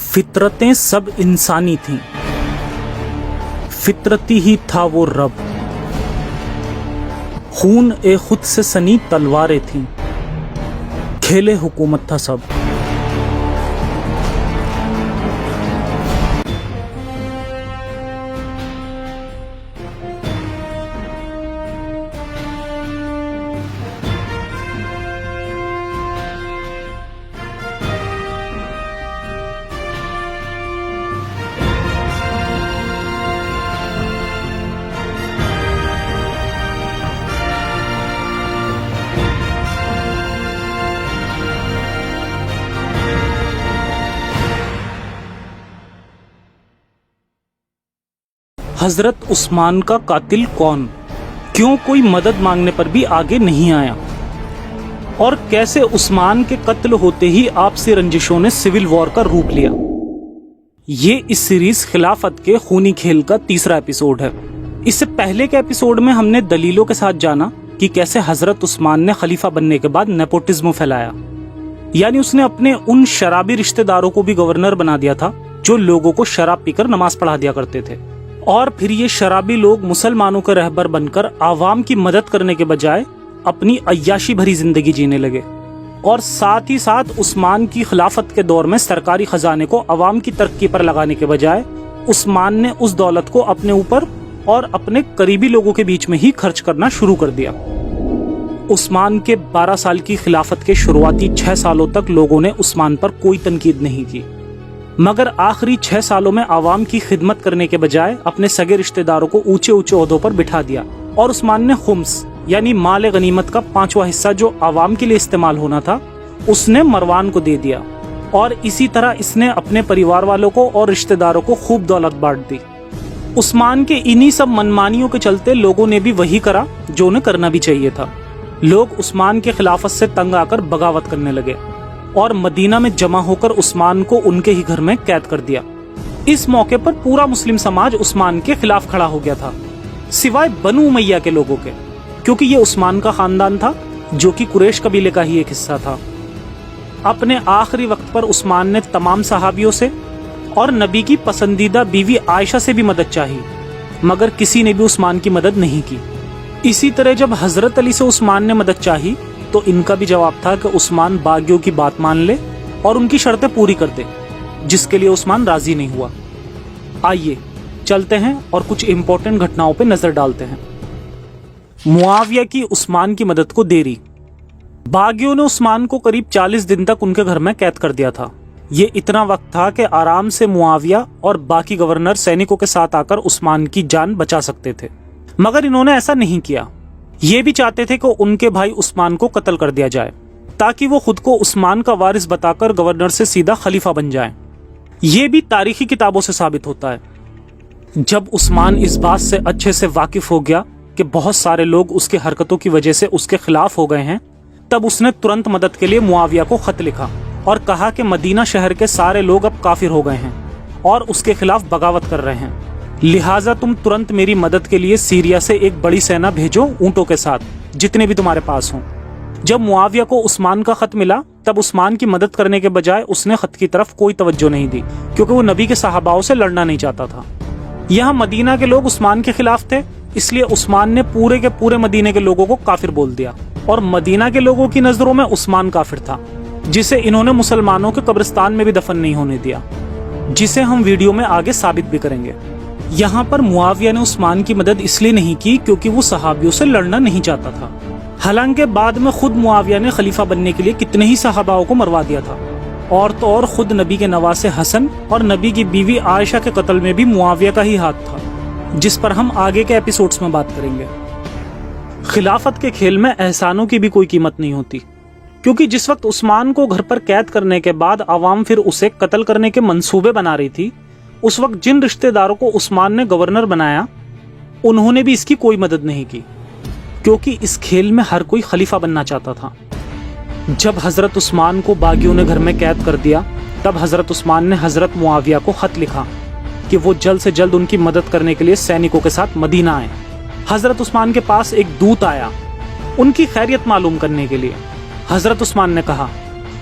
फितरतें सब इंसानी थीं, फितरती ही था वो रब। खून ए खुद से सनी तलवारें थीं, खेले हुकूमत था सब। हजरत उस्मान का कातिल कौन? क्यों कोई मदद मांगने पर भी आगे नहीं आया? और कैसे उस्मान के कत्ल होते ही आपसी रंजिशों ने सिविल वॉर का रूप लिया? ये इस सीरीज खिलाफत के खूनी खेल का तीसरा एपिसोड है। इससे पहले के एपिसोड में हमने दलीलों के साथ जाना कि कैसे हजरत उस्मान ने खलीफा बनने के बाद नेपोटिज्म फैलाया, यानी उसने अपने उन शराबी रिश्तेदारों को भी गवर्नर बना दिया था जो लोगों को शराब पीकर नमाज पढ़ा दिया करते थे। और फिर ये शराबी लोग मुसलमानों के रहबर बनकर आवाम की मदद करने के बजाय अपनी अय्याशी भरी जिंदगी जीने लगे। और साथ ही साथ उस्मान की खिलाफत के दौर में सरकारी खजाने को आवाम की तरक्की पर लगाने के बजाय उस्मान ने उस दौलत को अपने ऊपर और अपने करीबी लोगों के बीच में ही खर्च करना शुरू कर दिया। उस्मान के 12 साल की खिलाफत के शुरुआती 6 सालों तक लोगों ने उस्मान पर कोई तनकीद नहीं की, मगर आखिरी 6 सालों में आवाम की खिदमत करने के बजाय अपने सगे रिश्तेदारों को ऊंचे ऊंचे ओहदों पर बिठा दिया। और उस्मान ने खुम्स यानी माल गनीमत का 5वां हिस्सा जो आवाम के लिए इस्तेमाल होना था उसने मरवान को दे दिया। और इसी तरह इसने अपने परिवार वालों को और रिश्तेदारों को खूब दौलत बांट दी। उस्मान के इन्हीं सब मनमानियों के चलते लोगों ने भी वही करा जो उन्हें करना भी चाहिए था। लोग उस्मान के खिलाफत से तंग आकर बगावत करने लगे और मदीना में जमा होकर उस्मान को उनके ही घर में कैद कर दिया। इस मौके पर पूरा मुस्लिम समाज उस्मान के खिलाफ खड़ा हो गया था, सिवाय बनु उमैया के लोगों के, क्योंकि ये उस्मान का खानदान था जो कि कुरैश कबीले का ही एक हिस्सा था। अपने आखिरी वक्त पर उस्मान ने तमाम सहाबियों से और नबी की पसंदीदा बीवी आयशा से भी मदद चाही, मगर किसी ने भी उस्मान की मदद नहीं की। इसी तरह जब हजरत अली से उस्मान ने मदद चाही तो इनका भी जवाब था कि उस्मान बागियों की बात मान ले और उनकी शर्तें पूरी कर दे, जिसके लिए उस्मान राजी नहीं हुआ। आइए चलते हैं और कुछ इंपॉर्टेंट घटनाओं पर नजर डालते हैं। मुआविया की उस्मान की मदद को देरी। बागियों ने उस्मान को करीब 40 दिन तक उनके घर में कैद कर दिया था। ये इतना वक्त था कि आराम से मुआविया और बाकी गवर्नर सैनिकों के साथ आकर उस्मान की जान बचा सकते थे, मगर इन्होंने ऐसा नहीं किया। ये भी चाहते थे कि उनके भाई उस्मान को कत्ल कर दिया जाए ताकि वो खुद को उस्मान का वारिस बताकर गवर्नर से सीधा खलीफा बन जाए। ये भी तारीखी किताबों से साबित होता है। जब उस्मान इस बात से अच्छे से वाकिफ हो गया कि बहुत सारे लोग उसकी हरकतों की वजह से उसके खिलाफ हो गए हैं, तब उसने तुरंत मदद के लिए मुआविया को खत लिखा और कहा कि मदीना शहर के सारे लोग अब काफिर हो गए हैं और उसके खिलाफ बगावत कर रहे हैं, लिहाजा तुम तुरंत मेरी मदद के लिए सीरिया से एक बड़ी सेना भेजो ऊंटों के साथ, जितने भी तुम्हारे पास हों। जब मुआविया को उस्मान का खत मिला तब उस्मान की मदद करने के बजाय उसने खत की तरफ कोई तवज्जो नहीं दी, क्योंकि वो नबी के सहाबाओं से लड़ना नहीं चाहता था। यहाँ मदीना के लोग उस्मान के खिलाफ थे, इसलिए उस्मान ने पूरे के पूरे मदीने के लोगों को काफिर बोल दिया और मदीना के लोगों की नजरों में उस्मान काफिर था, जिसे इन्होंने मुसलमानों के कब्रिस्तान में भी दफन नहीं होने दिया, जिसे हम वीडियो में आगे साबित भी करेंगे। यहाँ पर मुआविया ने उस्मान की मदद इसलिए नहीं की क्योंकि वो सहाबियों से लड़ना नहीं चाहता था। हालांकि बाद में खुद मुआविया ने खलीफा बनने के लिए कितने ही सहाबाओं को मरवा दिया था, और तो और खुद नबी के नवासे हसन और नबी की बीवी आयशा के कत्ल में भी मुआविया का ही हाथ था, जिस पर हम आगे के एपिसोड्स में बात करेंगे। खिलाफत के खेल में एहसानों की भी कोई कीमत नहीं होती, क्योंकि जिस वक्त उस्मान को घर पर कैद करने के बाद आवाम फिर उसे कत्ल करने के मंसूबे बना रही थी, उस वक्त जिन रिश्तेदारों को उस्मान ने गवर्नर बनाया उन्होंने भी इसकी कोई मदद नहीं की, क्योंकि इस खेल में हर कोई खलीफा बनना चाहता था। जब हजरत उस्मान को बागियों ने घर में कैद कर दिया तब हजरत उस्मान ने हजरत मुआविया को खत लिखा कि वो जल्द से जल्द उनकी मदद करने के लिए सैनिकों के साथ मदीना आए। हजरत उस्मान के पास एक दूत आया उनकी खैरियत मालूम करने के लिए। हजरत उस्मान ने कहा,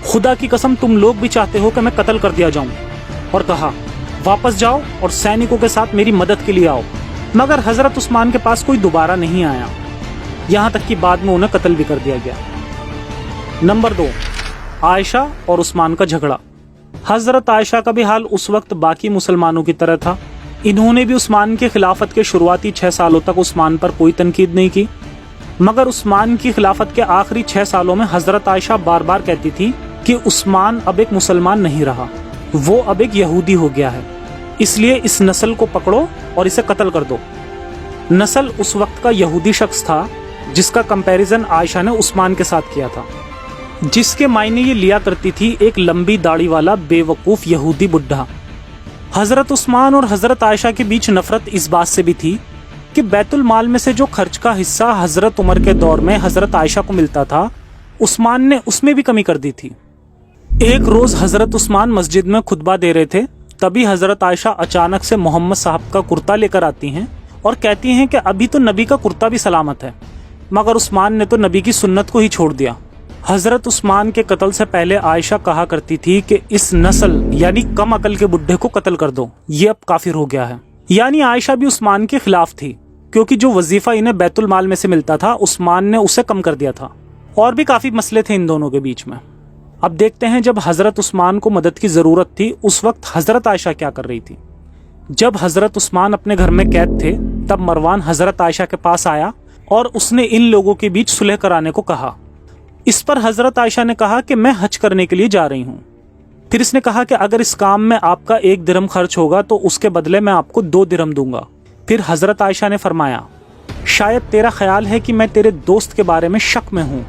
खुदा की कसम तुम लोग भी चाहते हो कि मैं कत्ल कर दिया जाऊं, और कहा, वापस जाओ और सैनिकों के साथ मेरी मदद के लिए आओ। मगर हजरत उस्मान के पास कोई दोबारा नहीं आया, यहाँ तक कि बाद में उन्हें कत्ल भी कर दिया गया। नंबर 2, आयशा और उस्मान का झगड़ा। हजरत आयशा का भी हाल उस वक्त बाकी मुसलमानों की तरह था। इन्होंने भी उस्मान के खिलाफत के शुरुआती 6 सालों तक उस्मान पर कोई तनकीद नहीं की। मगर उस्मान की खिलाफत के आखिरी 6 सालों में हजरत आयशा बार बार कहती थी कि उस्मान अब एक मुसलमान नहीं रहा, वो अब एक यहूदी हो गया है, इसलिए इस नस्ल को पकड़ो और इसे कत्ल कर दो। नस्ल उस वक्त का यहूदी शख्स था जिसका कंपैरिजन आयशा ने उस्मान के साथ किया था, जिसके मायने ये लिया करती थी एक लंबी दाढ़ी वाला बेवकूफ यहूदी बुढ़ा। हजरत उस्मान और हजरत आयशा के बीच नफरत इस बात से भी थी कि बैतुल माल में से जो खर्च का हिस्सा हजरत उमर के दौर में हजरत आयशा को मिलता था, उस्मान ने उसमें भी कमी कर दी थी। एक रोज हजरत उस्मान मस्जिद में खुतबा दे रहे थे, तभी हजरत आयशा अचानक से मोहम्मद साहब का कुर्ता लेकर आती हैं और कहती हैं कि अभी तो नबी का कुर्ता भी सलामत है। मगर उस्मान ने तो नबी की सुन्नत को ही छोड़ दिया। हजरत उस्मान के कत्ल से पहले आयशा कहा करती थी कि इस नस्ल यानी कम अकल के बुढ़े को कत्ल कर दो, ये अब काफिर हो गया है। यानी आयशा भी उस्मान के खिलाफ थी, क्योंकि जो वजीफा इन्हें बैतुल माल में से मिलता था उस्मान ने उसे कम कर दिया था। और भी काफी मसले थे इन दोनों के बीच में। अब देखते हैं, जब हजरत उस्मान को मदद की जरूरत थी उस वक्त हजरत आयशा क्या कर रही थी। जब हजरत उस्मान अपने घर में कैद थे, तब मरवान हजरत आयशा के पास आया और उसने इन लोगों के बीच सुलह कराने को कहा। इस पर हजरत आयशा ने कहा कि मैं हज करने के लिए जा रही हूँ। फिर इसने कहा कि अगर इस काम में आपका 1 दिरहम खर्च होगा तो उसके बदले मैं आपको 2 दिरहम दूंगा। फिर हजरत आयशा ने फरमाया, शायद तेरा ख्याल है कि मैं तेरे दोस्त के बारे में शक में हूँ,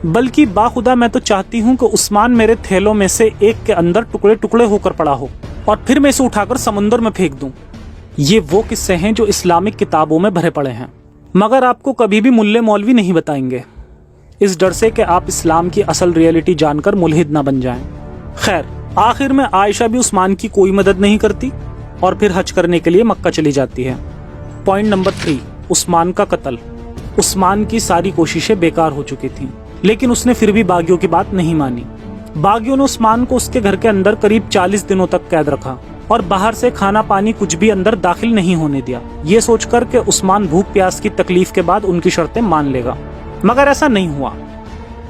बल्कि बाखुदा मैं तो चाहती हूँ कि उस्मान मेरे थैलों में से एक के अंदर टुकड़े टुकड़े होकर पड़ा हो और फिर मैं इसे उठाकर समुंदर में फेंक दूं। ये वो किस्से हैं जो इस्लामिक किताबों में भरे पड़े हैं, मगर आपको कभी भी मुल्ले मौलवी नहीं बताएंगे, इस डर से कि आप इस्लाम की असल रियलिटी जानकर मुल्हिद ना बन जाएं। खैर, आखिर में आयशा भी उस्मान की कोई मदद नहीं करती और फिर हज करने के लिए मक्का चली जाती है। पॉइंट नंबर 3, उस्मान का कत्ल। उस्मान की सारी कोशिशें बेकार हो चुकी थीं, लेकिन उसने फिर भी बागियों की बात नहीं मानी। बागियों ने उस्मान को उसके घर के अंदर करीब 40 दिनों तक कैद रखा और बाहर से खाना पानी कुछ भी अंदर दाखिल नहीं होने दिया, ये सोचकर कि उस्मान भूख प्यास की तकलीफ के बाद उनकी शर्तें मान लेगा। मगर ऐसा नहीं हुआ।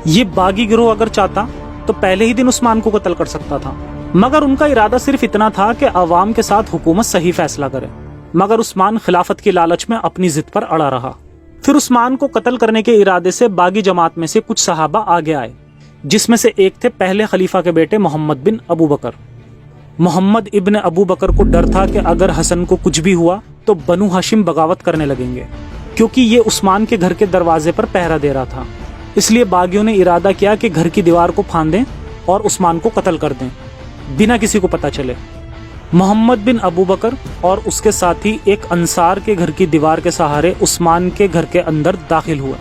ये बागी गिरोह अगर चाहता तो पहले ही दिन उस्मान को कत्ल कर सकता था, मगर उनका इरादा सिर्फ इतना था कि अवाम के साथ हुकूमत सही फैसला करे। मगर उस्मान खिलाफत की लालच में अपनी जिद पर अड़ा रहा। फिर उस्मान को कत्ल करने के इरादे से बागी जमात में से कुछ सहाबा आगे आए, जिसमें से एक थे पहले खलीफा के बेटे मोहम्मद बिन अबू बकर। मोहम्मद इब्न अबू बकर को डर था कि अगर हसन को कुछ भी हुआ तो बनु हाशिम बगावत करने लगेंगे, क्योंकि ये उस्मान के घर के दरवाजे पर पहरा दे रहा था। इसलिए बागियों ने इरादा किया कि घर की दीवार को फांदें और उस्मान को कत्ल कर दें, बिना किसी को पता चले। मोहम्मद बिन अबू बकर और उसके साथी एक अंसार के घर की दीवार के सहारे उस्मान के घर के अंदर दाखिल हुआ।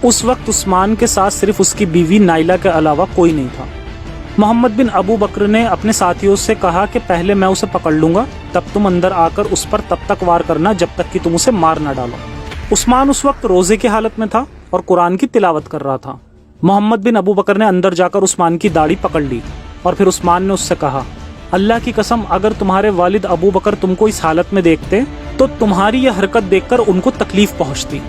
उस वक्त उस्मान के साथ सिर्फ उसकी बीवी नाइला के अलावा कोई नहीं था। मोहम्मद बिन अबू बकर ने अपने साथियों से कहा कि पहले मैं उसे पकड़ लूंगा, तब तुम अंदर आकर उस पर तब तक वार करना जब तक कि तुम उसे मार न डालो। उस्मान उस वक्त रोजे की हालत में था और कुरान की तिलावत कर रहा था। मोहम्मद बिन अबू बकर ने अंदर जाकर उस्मान की दाढ़ी पकड़ ली और फिर उस्मान ने उससे कहा, अल्लाह की कसम, अगर तुम्हारे वालिद अबू बकर तुमको इस हालत में देखते तो तुम्हारी यह हरकत देखकर उनको तकलीफ पहुंचती।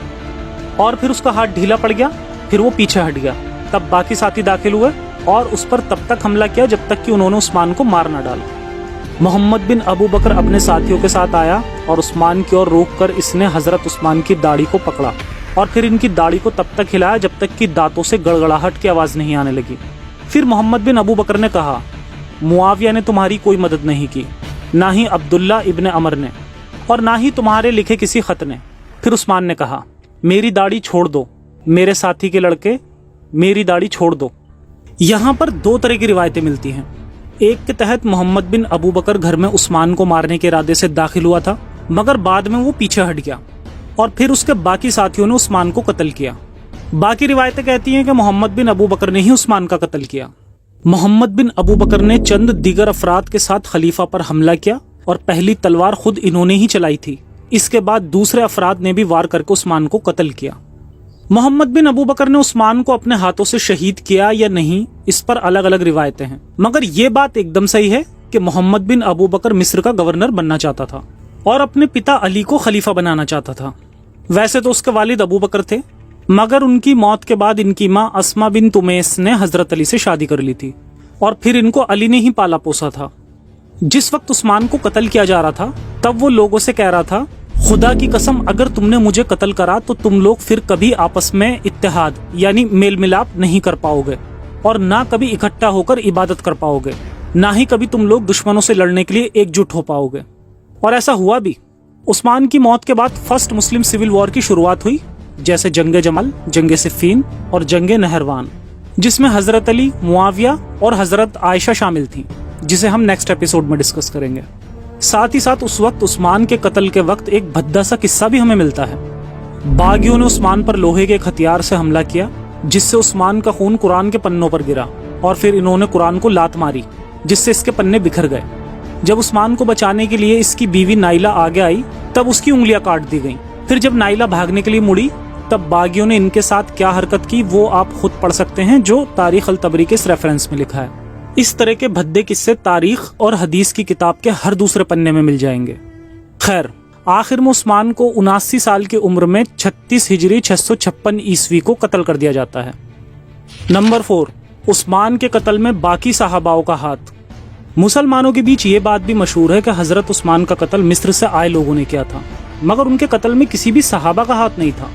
और फिर उसका हाथ ढीला पड़ गया, फिर वो पीछे हट गया। तब बाकी साथी दाखिल हुए और उस पर तब तक हमला किया जब तक कि उन्होंने उस्मान को मार न डाला। मोहम्मद बिन अबू बकर अपने साथियों के साथ आया और उस्मान की ओर रोक कर इसने हजरत उस्मान की दाढ़ी को पकड़ा और फिर इनकी दाढ़ी को तब तक हिलाया जब तक कि दांतों से गड़गड़ाहट की आवाज नहीं आने लगी। फिर मोहम्मद बिन अबू बकर ने कहा, मुआविया ने तुम्हारी कोई मदद नहीं की, ना ही अब्दुल्ला इब्न अमर ने, और ना ही तुम्हारे लिखे किसी खत ने। फिर उस्मान ने कहा, मेरी दाढ़ी छोड़ दो, मेरे साथी के लड़के, मेरी दाढ़ी छोड़ दो। यहाँ पर 2 तरह की रिवायतें मिलती हैं। एक के तहत मोहम्मद बिन अबू बकर घर में उस्मान को मारने के इरादे से दाखिल हुआ था, मगर बाद में वो पीछे हट गया और फिर उसके बाकी साथियों ने उस्मान को कत्ल किया। बाकी रिवायतें कहती हैं कि मोहम्मद बिन अबू बकर ने ही उस्मान का कत्ल किया। मोहम्मद बिन अबू बकर ने चंद दीगर अफराद के साथ खलीफा पर हमला किया और पहली तलवार खुद इन्होंने ही चलाई थी। इसके बाद दूसरे अफराद ने भी वार करके उस्मान को कत्ल किया। मोहम्मद बिन अबू बकर ने उस्मान को अपने हाथों से शहीद किया या नहीं, इस पर अलग अलग रिवायतें हैं, मगर ये बात एकदम सही है کہ محمد بن ابو بکر مصر کا گورنر بننا چاہتا تھا اور اپنے پتا علی کو خلیفہ بنانا چاہتا تھا۔ ویسے تو اس کے والد ابو بکر تھے، مگر ان کی موت کے بعد ان کی ماں اسما بنت امیس نے حضرت علی سے شادی کر لی تھی اور پھر ان کو علی نے ہی پالا پوسا تھا۔ جس وقت عثمان کو قتل کیا جا رہا تھا تب وہ لوگوں سے کہہ رہا تھا، خدا کی قسم اگر تم نے مجھے قتل کرا تو تم لوگ پھر کبھی آپس میں اتحاد یعنی میل ملاپ نہیں کر پاؤ گے اور نہ کبھی اکٹھا ہو کر عبادت کر پاؤ گے، نہ ہی کبھی تم لوگ دشمنوں سے لڑنے کے لیے ایک جٹ ہو پاؤ گے۔ اور ایسا ہوا بھی۔ عثمان کی موت کے بعد فرسٹ مسلم سول وار کی شروعات ہوئی، جیسے جنگ جمل، جنگ صفین اور جنگ نہروان، جس میں حضرت علی، معاویہ اور حضرت عائشہ شامل تھیں، جسے ہم نیکسٹ ایپیسوڈ میں ڈسکس کریں گے۔ ساتھ ہی ساتھ اس وقت عثمان کے قتل کے وقت ایک بھدا سا قصہ بھی ہمیں ملتا ہے۔ باغیوں نے عثمان پر لوہے کے ایک ہتھیار سے حملہ کیا جس سے عثمان کا خون قرآن کے پنوں پر گرا اور پھر انہوں نے قرآن کو لات ماری جس سے اس کے پنے بکھر گئے۔ جب عثمان کو بچانے کے لیے اس کی بیوی نائلہ آگے آئی تب اس کی انگلیاں کاٹ دی گئیں۔ پھر جب نائلہ بھاگنے کے لیے مڑی تب باغیوں نے ان کے ساتھ کیا حرکت کی وہ آپ خود پڑھ سکتے ہیں، جو تاریخ الطبری کے اس ریفرنس میں لکھا ہے۔ اس طرح کے بھدے قصے تاریخ اور حدیث کی کتاب کے ہر دوسرے پنے میں مل جائیں گے۔ خیر، آخر میں عثمان کو 79 سال کی عمر میں 36 ہجری 656 عیسوی کو قتل کر دیا جاتا ہے۔ نمبر 4، عثمان کے قتل میں باقی صحاباؤں کا ہاتھ۔ مسلمانوں کے بیچ یہ بات بھی مشہور ہے کہ حضرت عثمان کا قتل مصر سے آئے لوگوں نے کیا تھا، مگر ان کے قتل میں کسی بھی صحابہ کا ہاتھ نہیں تھا۔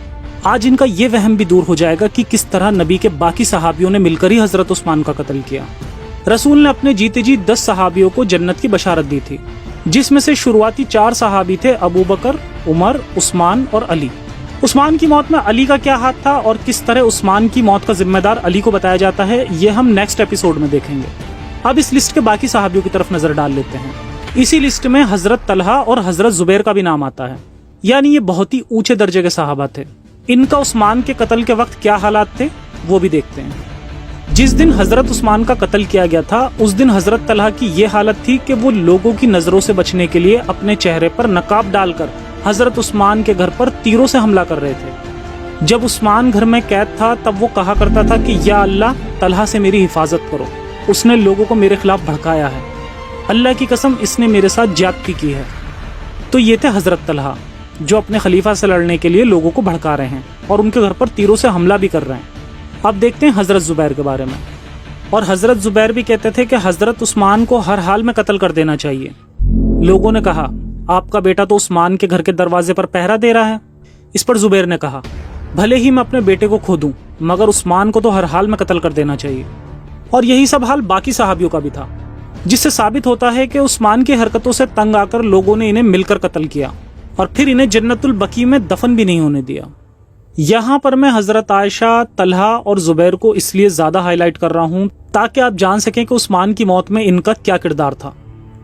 آج ان کا یہ وہم بھی دور ہو جائے گا کہ کس طرح نبی کے باقی صحابیوں نے مل کر ہی حضرت عثمان کا قتل کیا۔ رسول نے اپنے جیتے جی 10 صحابیوں کو جنت کی بشارت دی تھی، جس میں سے شروعاتی 4 صحابی تھے ابو بکر، عمر، عثمان اور علی۔ عثمان کی موت میں علی کا کیا ہاتھ تھا اور کس طرح عثمان کی موت کا ذمہ دار علی کو بتایا جاتا ہے، یہ ہم نیکسٹ ایپیسوڈ میں دیکھیں گے۔ اب اس لسٹ کے باقی صحابیوں کی طرف نظر ڈال لیتے ہیں۔ اسی لسٹ میں حضرت طلحہ اور حضرت زبیر کا بھی نام آتا ہے، یعنی یہ بہت ہی اونچے درجے کے صحابہ تھے۔ ان کا عثمان کے قتل کے وقت کیا حالات تھے وہ بھی دیکھتے ہیں۔ جس دن حضرت عثمان کا قتل کیا گیا تھا اس دن حضرت طلحہ کی یہ حالت تھی کہ وہ لوگوں کی نظروں سے بچنے کے لیے اپنے چہرے پر نقاب ڈال کر حضرت عثمان کے گھر پر تیروں سے حملہ کر رہے تھے۔ جب عثمان گھر میں قید تھا تب وہ کہا کرتا تھا کہ یا اللہ طلحہ سے میری حفاظت کرو، اس نے لوگوں کو میرے خلاف بھڑکایا ہے، اللہ کی قسم اس نے میرے ساتھ زیادتی کی ہے۔ تو یہ تھے حضرت طلحہ جو اپنے خلیفہ سے لڑنے کے لیے لوگوں کو بھڑکا رہے ہیں اور ان کے گھر پر تیروں سے حملہ بھی کر رہے ہیں۔ اب دیکھتے ہیں حضرت زبیر کے بارے میں۔ اور حضرت زبیر بھی کہتے تھے کہ حضرت عثمان کو ہر حال میں قتل کر دینا چاہیے۔ لوگوں نے کہا آپ کا بیٹا تو عثمان کے گھر کے دروازے پر پہرا دے رہا ہے۔ اس پر زبیر نے کہا بھلے ہی میں اپنے بیٹے کو کھو دوں مگر عثمان کو تو ہر حال میں قتل کر دینا چاہیے۔ اور یہی سب حال باقی صحابیوں کا بھی تھا، جس سے ثابت ہوتا ہے کہ عثمان کی حرکتوں سے تنگ آ کر لوگوں نے انہیں مل کر قتل کیا اور پھر انہیں جنت البقیع میں دفن بھی نہیں ہونے دیا۔ یہاں پر میں حضرت عائشہ، طلحہ اور زبیر کو اس لیے زیادہ ہائی لائٹ کر رہا ہوں تاکہ آپ جان سکیں کہ عثمان کی موت میں ان کا کیا کردار تھا۔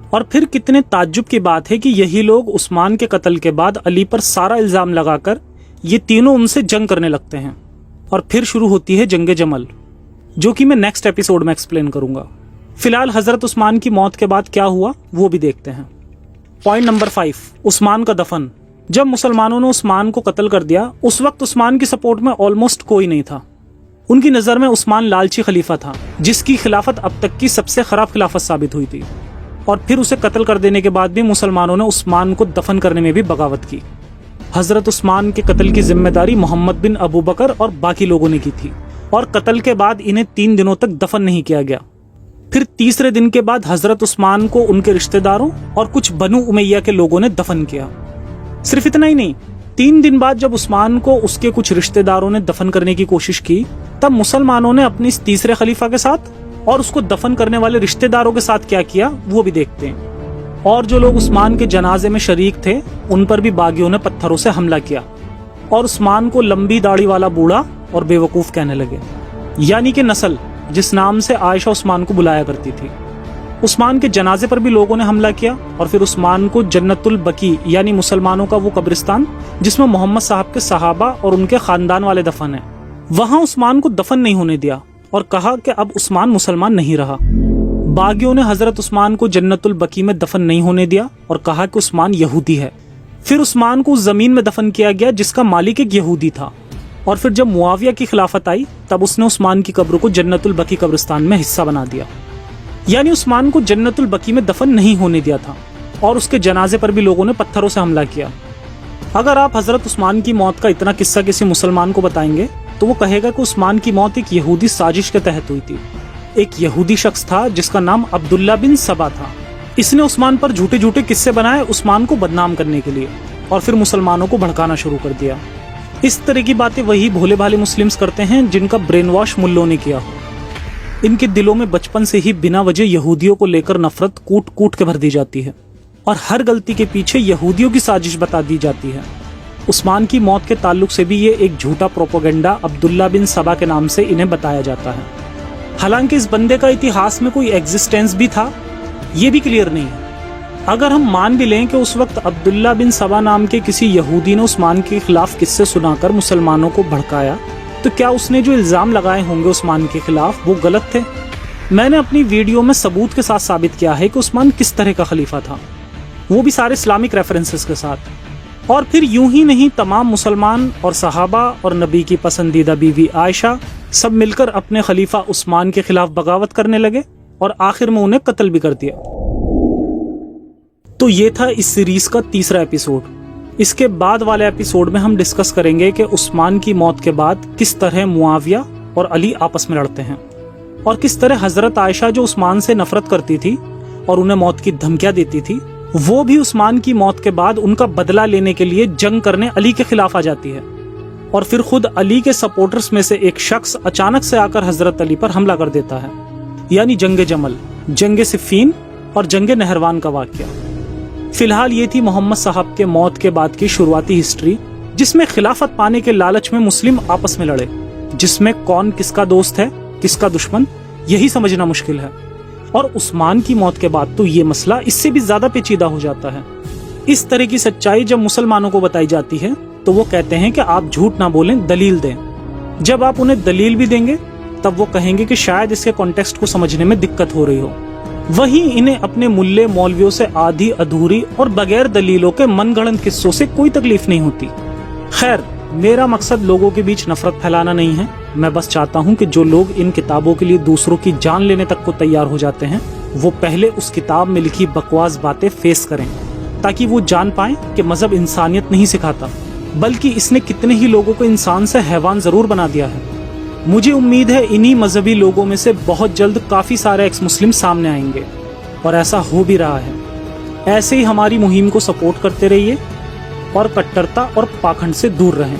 اور پھر کتنے تعجب کی بات ہے کہ یہی لوگ عثمان کے قتل کے بعد علی پر سارا الزام لگا کر یہ تینوں ان سے جنگ کرنے لگتے ہیں، اور پھر شروع ہوتی ہے جنگ جمل، جو کہ میں نیکسٹ ایپیسوڈ میں ایکسپلین کروں گا۔ فی الحال حضرت عثمان کی موت کے بعد کیا ہوا وہ بھی دیکھتے ہیں۔ پوائنٹ نمبر 5، عثمان کا دفن۔ جب مسلمانوں نے عثمان کو قتل کر دیا اس وقت عثمان کی سپورٹ میں آلموسٹ کوئی نہیں تھا۔ ان کی نظر میں عثمان لالچی خلیفہ تھا جس کی خلافت اب تک کی سب سے خراب خلافت ثابت ہوئی تھی، اور پھر اسے قتل کر دینے کے بعد بھی مسلمانوں نے عثمان کو دفن کرنے میں بھی بغاوت کی۔ حضرت عثمان کے قتل کی ذمہ داری محمد بن ابو بکر اور باقی لوگوں نے کی تھی، اور قتل کے بعد انہیں 3 دنوں تک دفن نہیں کیا گیا۔ پھر تیسرے دن کے بعد حضرت عثمان کو ان کے رشتہ داروں اور کچھ بنو امیہ کے لوگوں نے دفن کیا۔ صرف اتنا ہی نہیں، 3 دن بعد جب عثمان کو اس کے کچھ رشتہ داروں نے دفن کرنے کی کوشش کی تب مسلمانوں نے اپنے اس تیسرے خلیفہ کے ساتھ اور اس کو دفن کرنے والے رشتہ داروں کے ساتھ کیا کیا وہ بھی دیکھتے ہیں۔ اور جو لوگ عثمان کے جنازے میں شریک تھے ان پر بھی باغیوں نے پتھروں سے حملہ کیا اور عثمان کو لمبی داڑھی والا بوڑھا اور بے وقوف کہنے لگے، یعنی کہ نسل جس نام سے عائشہ عثمان کو بلایا کرتی تھی۔ عثمان کے جنازے پر بھی لوگوں نے حملہ کیا اور پھر عثمان کو جنت البقیع یعنی مسلمانوں کا وہ قبرستان جس میں محمد صاحب کے صحابہ اور ان کے خاندان والے دفن ہیں، وہاں عثمان کو دفن نہیں ہونے دیا اور کہا کہ اب عثمان مسلمان نہیں رہا۔ باغیوں نے حضرت عثمان کو جنت البقیع میں دفن نہیں ہونے دیا اور کہا کہ عثمان یہودی ہے۔ پھر عثمان کو اس زمین میں دفن کیا گیا جس کا مالک ایک یہودی تھا، اور پھر جب معاویہ کی خلافت آئی تب اس نے عثمان کی قبر کو جنت البقیع قبرستان میں حصہ بنا دیا۔ यानी उस्मान को जन्नतुल बकी में दफन नहीं होने दिया था और उसके जनाजे पर भी लोगों ने पत्थरों से हमला किया। अगर आप हजरत उस्मान की मौत का इतना किस्सा किसी मुसलमान को बताएंगे तो वो कहेगा कि उस्मान की मौत एक यहूदी साजिश के तहत हुई थी। एक यहूदी शख्स था जिसका नाम अब्दुल्ला बिन सबा था। इसने उस्मान पर झूठे झूठे किस्से बनाए उस्मान को बदनाम करने के लिए और फिर मुसलमानों को भड़काना शुरू कर दिया। इस तरह की बातें वही भोले भाले मुस्लिम्स करते हैं जिनका ब्रेन वॉश मुल्लों ने किया हो। इनके दिलों में बचपन से ही बिना वजह यहूदियों को लेकर नफरत कूट कूट के भर दी जाती है और हर गलती के पीछे यहूदियों की साजिश बता दी जाती है। उस्मान की मौत के ताल्लुक से भी ये एक झूठा प्रोपेगेंडा अब्दुल्ला बिन सबा के नाम से इन्हें बताया जाता है। हालांकि इस बंदे का इतिहास में कोई एग्जिस्टेंस भी था ये भी क्लियर नहीं है। अगर हम मान भी लें कि उस वक्त अब्दुल्ला बिन सबा नाम के किसी यहूदी ने उस्मान के खिलाफ किस्से सुनाकर मुसलमानों को भड़काया तो क्या उसने जो इल्जाम लगाए होंगे उस्मान के खिलाफ वो गलत थे? मैंने अपनी वीडियो में सबूत के साथ साबित किया है कि उस्मान किस तरह का खलीफा था, वो भी सारे इस्लामिक रेफरेंसेस के साथ। और फिर यूं ही नहीं तमाम मुसलमान और सहाबा और नबी की पसंदीदा बीवी आयशा सब मिलकर अपने खलीफा उस्मान के खिलाफ बगावत करने लगे और आखिर में उन्हें कत्ल भी कर दिया। तो ये था इस सीरीज का तीसरा एपिसोड। इसके बाद वाले एपिसोड में हम डिस्कस करेंगे कि उस्मान की मौत के बाद किस तरह मुआविया और अली आपस में लड़ते हैं और किस तरह हजरत आयशा जो उस्मान से नफरत करती थी और उन्हें मौत की धमकियां देती थी वो भी उस्मान की मौत के बाद उनका बदला लेने के लिए जंग करने अली के खिलाफ आ जाती है और फिर खुद अली के सपोर्टर्स में से एक शख्स अचानक से आकर हजरत अली पर हमला कर देता है। यानी जंग जमल, जंग सिफ़ीन और जंग नहरवान का वाकया। फिलहाल ये थी मोहम्मद साहब के मौत के बाद की शुरुआती हिस्ट्री जिसमें खिलाफत पाने के लालच में मुस्लिम आपस में लड़े, जिसमें कौन किसका दोस्त है किसका दुश्मन यही समझना मुश्किल है। और उस्मान की मौत के बाद तो ये मसला इससे भी ज्यादा पेचीदा हो जाता है। इस तरह की सच्चाई जब मुसलमानों को बताई जाती है तो वो कहते हैं कि आप झूठ ना बोलें, दलील दें। जब आप उन्हें दलील भी देंगे तब वो कहेंगे कि शायद इसके कॉन्टेक्स्ट को समझने में दिक्कत हो रही हो। वहीं इन्हें अपने मुल्ले मौलवियों से आधी अधूरी और बगैर दलीलों के मनगढ़ंत किस्सों से कोई तकलीफ नहीं होती। खैर, मेरा मकसद लोगों के बीच नफरत फैलाना नहीं है। मैं बस चाहता हूं कि जो लोग इन किताबों के लिए दूसरों की जान लेने तक को तैयार हो जाते हैं वो पहले उस किताब में लिखी बकवास बातें फेस करें ताकि वो जान पाएं कि मजहब इंसानियत नहीं सिखाता बल्कि इसने कितने ही लोगों को इंसान से हैवान जरूर बना दिया है। मुझे उम्मीद है इन्हीं मजहबी लोगों में से बहुत जल्द काफी सारे एक्स मुस्लिम सामने आएंगे और ऐसा हो भी रहा है। ऐसे ही हमारी मुहिम को सपोर्ट करते रहिए और कट्टरता और पाखंड से दूर रहें।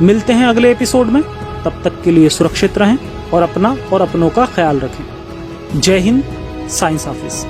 मिलते हैं अगले एपिसोड में, तब तक के लिए सुरक्षित रहें और अपना और अपनों का ख्याल रखें। जय हिंद, साइंस ऑफिस।